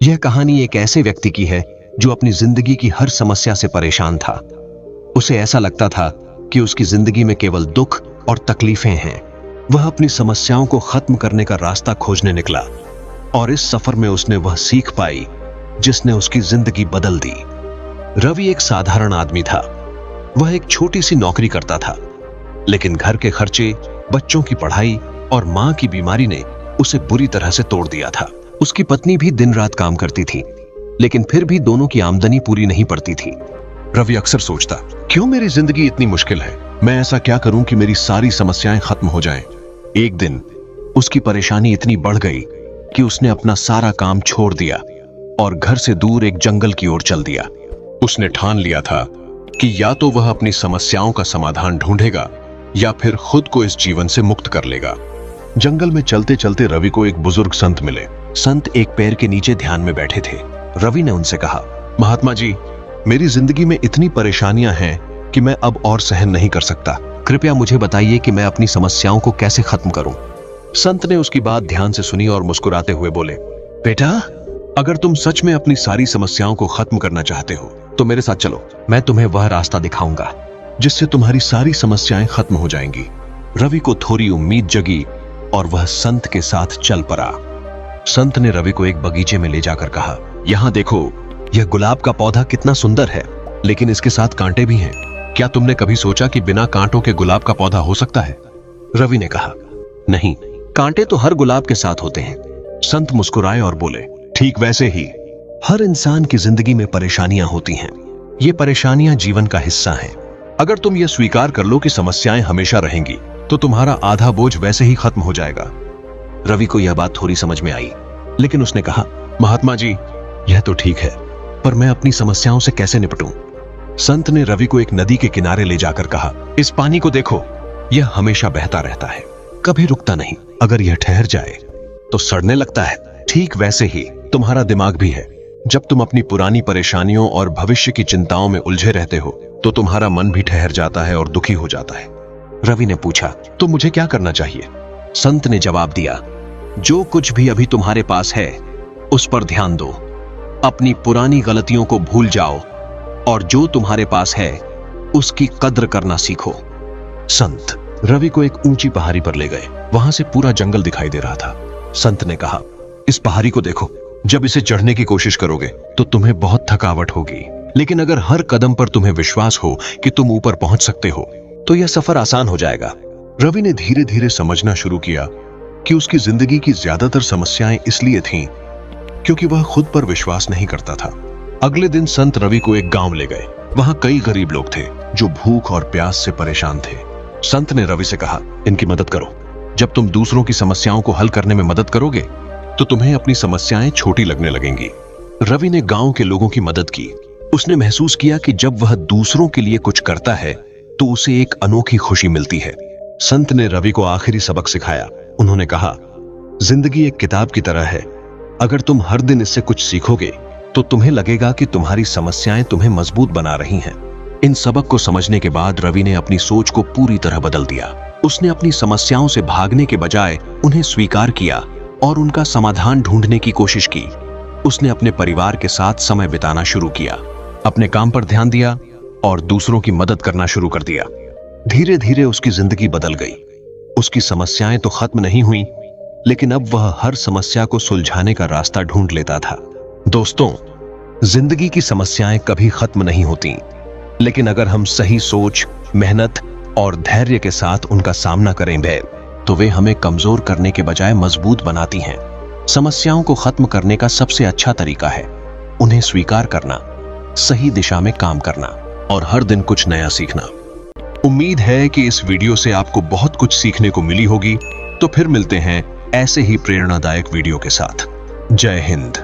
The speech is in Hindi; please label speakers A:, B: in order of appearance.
A: यह कहानी एक ऐसे व्यक्ति की है जो अपनी जिंदगी की हर समस्या से परेशान था। उसे ऐसा लगता था कि उसकी जिंदगी में केवल दुख और तकलीफें हैं। वह अपनी समस्याओं को खत्म करने का रास्ता खोजने निकला और इस सफर में उसने वह सीख पाई जिसने उसकी जिंदगी बदल दी। रवि एक साधारण आदमी था। वह एक छोटी सी नौकरी करता था, लेकिन घर के खर्चे, बच्चों की पढ़ाई और मां की बीमारी ने उसे बुरी तरह से तोड़ दिया था। उसकी पत्नी भी दिन रात काम करती थी, लेकिन फिर भी दोनों की आमदनी पूरी नहीं पड़ती थी।
B: रवि अक्सर सोचता, क्यों मेरी जिंदगी इतनी मुश्किल है? मैं ऐसा क्या करूं कि मेरी सारी समस्याएं खत्म हो जाएं?
A: एक दिन उसकी परेशानी इतनी बढ़ गई कि उसने अपना सारा काम छोड़ दिया और घर से दूर एक जंगल की ओर चल दिया।
B: उसने ठान लिया था कि या तो वह अपनी समस्याओं का समाधान ढूंढेगा या फिर खुद को इस जीवन से मुक्त कर लेगा। जंगल में चलते चलते रवि को एक बुजुर्ग संत मिले।
A: संत एक पेड़ के नीचे ध्यान में बैठे थे। रवि ने उनसे कहा,
B: महात्मा जी, मेरी जिंदगी में इतनी परेशानियां हैं कि मैं अब और सहन नहीं कर सकता।
A: कृपया मुझे बताइए कि मैं अपनी समस्याओं को कैसे खत्म करूं। संत ने उसकी बात ध्यान से सुनी और मुस्कुराते हुए बोले,
B: बेटा, अगर तुम सच में अपनी सारी समस्याओं को खत्म करना चाहते हो तो मेरे साथ चलो।
A: मैं तुम्हें वह रास्ता दिखाऊंगा
B: जिससे तुम्हारी सारी समस्याएं खत्म हो जाएंगी।
A: रवि को थोड़ी उम्मीद जगी और वह संत के साथ चल पड़ा। संत ने रवि को एक बगीचे में ले जाकर कहा, यहाँ देखो, यह गुलाब का पौधा कितना सुंदर है, लेकिन इसके साथ कांटे भी हैं।
B: क्या तुमने कभी सोचा कि बिना कांटों के गुलाब का पौधा हो सकता है?
A: रवि ने कहा, नहीं, कांटे तो हर गुलाब के साथ होते हैं। संत मुस्कुराए और बोले,
B: ठीक वैसे ही
A: हर इंसान की जिंदगी में परेशानियां होती हैं। ये परेशानियां जीवन का हिस्सा हैं।
B: अगर तुम ये स्वीकार कर लो कि समस्याएं हमेशा रहेंगी तो तुम्हारा आधा बोझ वैसे ही खत्म हो जाएगा।
A: रवि को यह बात थोड़ी समझ में आई, लेकिन उसने कहा,
B: महात्मा जी,
A: यह तो ठीक है, पर मैं अपनी समस्याओं से कैसे निपटूं?
B: संत ने रवि को एक नदी के किनारे ले जाकर कहा, इस पानी को देखो, यह हमेशा बहता रहता है,
A: कभी रुकता नहीं।
B: अगर यह ठहर जाए तो सड़ने लगता है। ठीक वैसे ही तुम्हारा दिमाग भी है। जब तुम अपनी पुरानी परेशानियों और भविष्य की चिंताओं में उलझे रहते हो तो तुम्हारा मन भी ठहर जाता है और दुखी हो जाता है।
A: रवि ने पूछा,
B: तो मुझे क्या करना चाहिए?
A: संत ने जवाब दिया, जो कुछ भी अभी तुम्हारे पास है उस पर ध्यान दो। अपनी पुरानी गलतियों को भूल जाओ और जो तुम्हारे पास है उसकी कद्र करना सीखो।
B: संत रवि को एक ऊंची पहाड़ी पर ले गए। वहां से पूरा जंगल दिखाई दे रहा था। संत ने कहा, इस पहाड़ी को देखो, जब इसे चढ़ने की कोशिश करोगे तो तुम्हें बहुत थकावट होगी, लेकिन अगर हर कदम पर तुम्हें विश्वास हो कि तुम ऊपर पहुंच सकते हो
A: तो यह सफर आसान हो जाएगा।
B: रवि ने धीरे धीरे समझना शुरू किया कि उसकी जिंदगी की ज्यादातर समस्याएं इसलिए थीं क्योंकि वह खुद पर विश्वास नहीं करता था। अगले दिन संत रवि को एक गांव ले गए। वहां कई गरीब लोग थे जो भूख और प्यास से परेशान थे। संत ने रवि से कहा, इनकी मदद करो। जब तुम दूसरों की समस्याओं को हल करने में मदद करोगे तो तुम्हें अपनी समस्याएं छोटी लगने लगेंगी। रवि ने गांव के लोगों की मदद की। उसने महसूस किया कि जब वह दूसरों के लिए कुछ करता है तो उसे एक अनोखी खुशी मिलती है। संत ने रवि को आखिरी सबक सिखाया। उन्होंने कहा, जिंदगी एक किताब की तरह है। अगर तुम हर दिन इससे कुछ सीखोगे तो तुम्हें लगेगा कि तुम्हारी समस्याएं तुम्हें मजबूत बना रही हैं। इन सबक को समझने के बाद रवि ने अपनी सोच को पूरी तरह बदल दिया। उसने अपनी समस्याओं से भागने के बजाय उन्हें स्वीकार किया और उनका समाधान ढूंढने की कोशिश की। उसने अपने परिवार के साथ समय बिताना शुरू किया, अपने काम पर ध्यान दिया और दूसरों की मदद करना शुरू कर दिया। धीरे धीरे उसकी जिंदगी बदल गई। उसकी समस्याएं तो खत्म नहीं हुई, लेकिन अब वह हर समस्या को सुलझाने का रास्ता ढूंढ लेता था। दोस्तों, जिंदगी की समस्याएं कभी खत्म नहीं होती, लेकिन अगर हम सही सोच, मेहनत और धैर्य के साथ उनका सामना करेंगे तो वे हमें कमजोर करने के बजाय मजबूत बनाती हैं। समस्याओं को खत्म करने का सबसे अच्छा तरीका है उन्हें स्वीकार करना, सही दिशा में काम करना और हर दिन कुछ नया सीखना। उम्मीद है कि इस वीडियो से आपको बहुत कुछ सीखने को मिली होगी। तो फिर मिलते हैं ऐसे ही प्रेरणादायक वीडियो के साथ। जय हिंद।